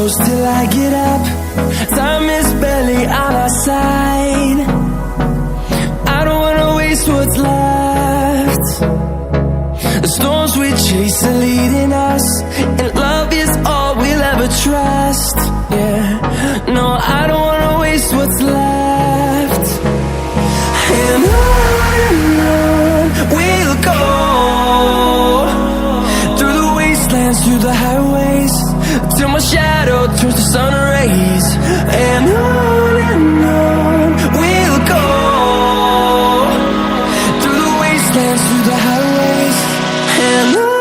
close till I get up. Time is barely on our side. I don't wanna waste what's left. The storms we chase are leading us, and love is all we'll ever trust. Yeah, no, I don't wanna waste what's left. And on we'll go, through the wastelands, through the highways, till my shadow turns to sun rays. And on we'll go, through the wastelands, through the highways, and on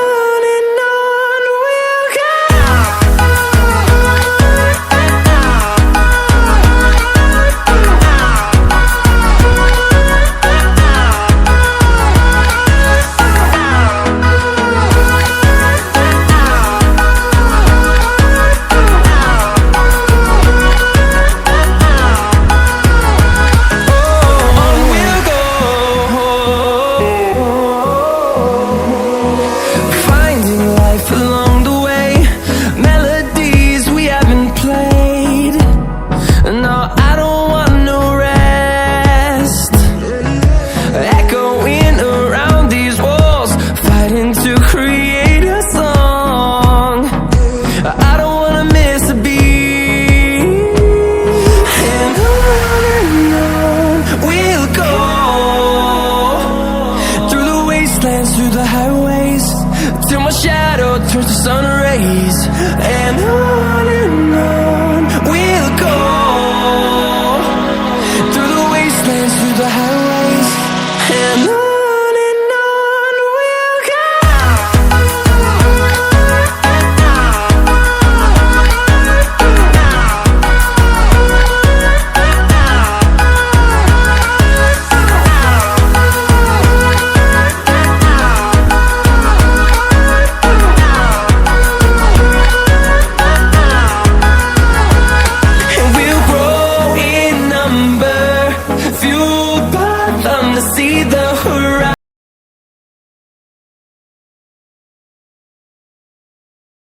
we'll go. Through the highways, till my shadow turns to sun rays. And